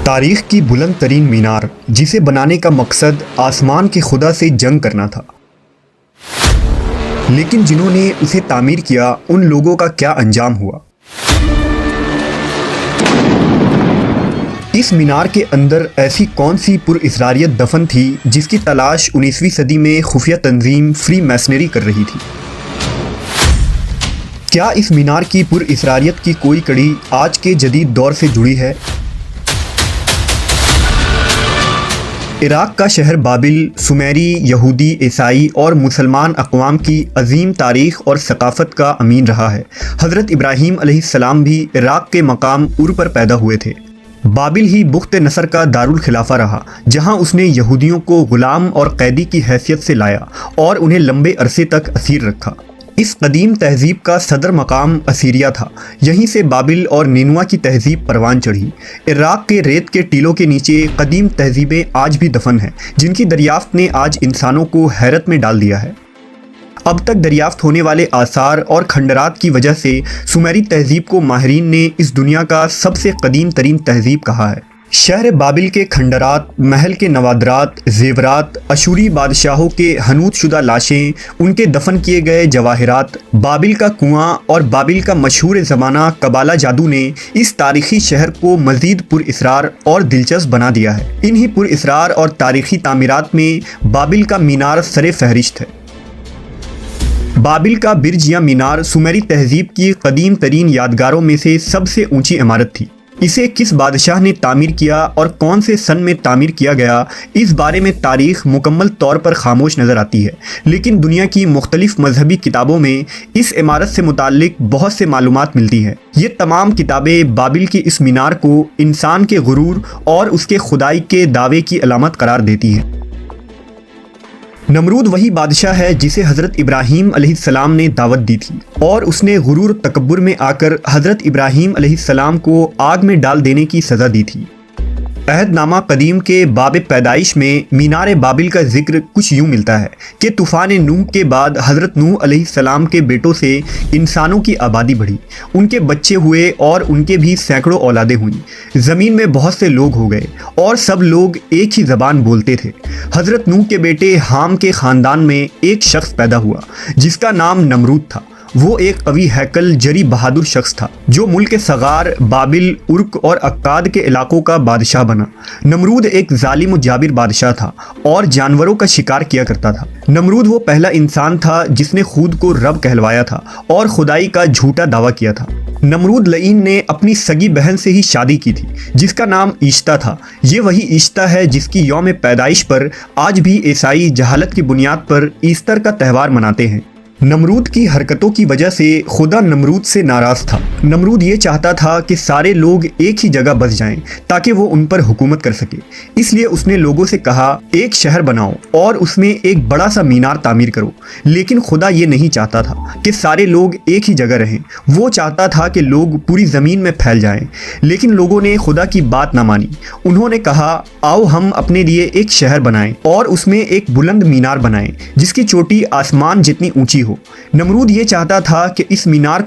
تاریخ کی بلند ترین مینار جسے بنانے کا مقصد آسمان کے خدا سے جنگ کرنا تھا، لیکن جنہوں نے اسے تعمیر کیا ان لوگوں کا کیا انجام ہوا۔ اس مینار کے اندر ایسی کون سی پراسراریت دفن تھی جس کی تلاش 19ویں صدی میں خفیہ تنظیم فری میسنری کر رہی تھی؟ کیا اس مینار کی پراسراریت کی کوئی کڑی آج کے جدید دور سے جڑی ہے؟ عراق کا شہر بابل سومیری، یہودی، عیسائی اور مسلمان اقوام کی عظیم تاریخ اور ثقافت کا امین رہا ہے۔ حضرت ابراہیم علیہ السلام بھی عراق کے مقام ار پر پیدا ہوئے تھے۔ بابل ہی بخت نصر کا دارالخلافہ رہا، جہاں اس نے یہودیوں کو غلام اور قیدی کی حیثیت سے لایا اور انہیں لمبے عرصے تک اسیر رکھا۔ اس قدیم تہذیب کا صدر مقام اسیریا تھا، یہیں سے بابل اور نینوا کی تہذیب پروان چڑھی۔ عراق کے ریت کے ٹیلوں کے نیچے قدیم تہذیبیں آج بھی دفن ہیں، جن کی دریافت نے آج انسانوں کو حیرت میں ڈال دیا ہے۔ اب تک دریافت ہونے والے آثار اور کھنڈرات کی وجہ سے سومیری تہذیب کو ماہرین نے اس دنیا کا سب سے قدیم ترین تہذیب کہا ہے۔ شہر بابل کے کھنڈرات، محل کے نوادرات، زیورات، اشوری بادشاہوں کے حنوط شدہ لاشیں، ان کے دفن کیے گئے جواہرات، بابل کا کنواں اور بابل کا مشہور زمانہ قبالہ جادو نے اس تاریخی شہر کو مزید پراسرار اور دلچسپ بنا دیا ہے۔ انہی پراسرار اور تاریخی تعمیرات میں بابل کا مینار سر فہرست ہے۔ بابل کا برج یا مینار سومیری تہذیب کی قدیم ترین یادگاروں میں سے سب سے اونچی عمارت تھی۔ اسے کس بادشاہ نے تعمیر کیا اور کون سے سن میں تعمیر کیا گیا، اس بارے میں تاریخ مکمل طور پر خاموش نظر آتی ہے، لیکن دنیا کی مختلف مذہبی کتابوں میں اس عمارت سے متعلق بہت سے معلومات ملتی ہیں۔ یہ تمام کتابیں بابل کی اس مینار کو انسان کے غرور اور اس کے خدائی کے دعوے کی علامت قرار دیتی ہیں۔ نمرود وہی بادشاہ ہے جسے حضرت ابراہیم علیہ السلام نے دعوت دی تھی، اور اس نے غرور تکبر میں آ کر حضرت ابراہیم علیہ السلام کو آگ میں ڈال دینے کی سزا دی تھی۔ عہد نامہ قدیم کے باب پیدائش میں مینار بابل کا ذکر کچھ یوں ملتا ہے کہ طوفان نوح کے بعد حضرت نوح علیہ السلام کے بیٹوں سے انسانوں کی آبادی بڑھی، ان کے بچے ہوئے اور ان کے بھی سینکڑوں اولادیں ہوئیں۔ زمین میں بہت سے لوگ ہو گئے اور سب لوگ ایک ہی زبان بولتے تھے۔ حضرت نوح کے بیٹے حام کے خاندان میں ایک شخص پیدا ہوا جس کا نام نمرود تھا۔ وہ ایک قوی ہیکل جری بہادر شخص تھا جو ملک صغار، بابل، ارک اور اکاد کے علاقوں کا بادشاہ بنا۔ نمرود ایک ظالم و جابر بادشاہ تھا اور جانوروں کا شکار کیا کرتا تھا۔ نمرود وہ پہلا انسان تھا جس نے خود کو رب کہلوایا تھا اور خدائی کا جھوٹا دعویٰ کیا تھا۔ نمرود لعین نے اپنی سگی بہن سے ہی شادی کی تھی جس کا نام اشتا تھا۔ یہ وہی اشتا ہے جس کی یوم پیدائش پر آج بھی عیسائی جہالت کی بنیاد پر ایسٹر کا تہوار مناتے ہیں۔ نمرود کی حرکتوں کی وجہ سے خدا نمرود سے ناراض تھا۔ نمرود یہ چاہتا تھا کہ سارے لوگ ایک ہی جگہ بس جائیں تاکہ وہ ان پر حکومت کر سکے۔ اس لیے اس نے لوگوں سے کہا، ایک شہر بناؤ اور اس میں ایک بڑا سا مینار تعمیر کرو۔ لیکن خدا یہ نہیں چاہتا تھا کہ سارے لوگ ایک ہی جگہ رہیں، وہ چاہتا تھا کہ لوگ پوری زمین میں پھیل جائیں۔ لیکن لوگوں نے خدا کی بات نہ مانی۔ انہوں نے کہا، آؤ ہم اپنے لیے ایک شہر بنائیں اور اس میں ایک بلند مینار بنائیں جس کی چوٹی آسمان جتنی اونچی ہو۔ نمرود یہ چاہتا تھا کہ اس مینار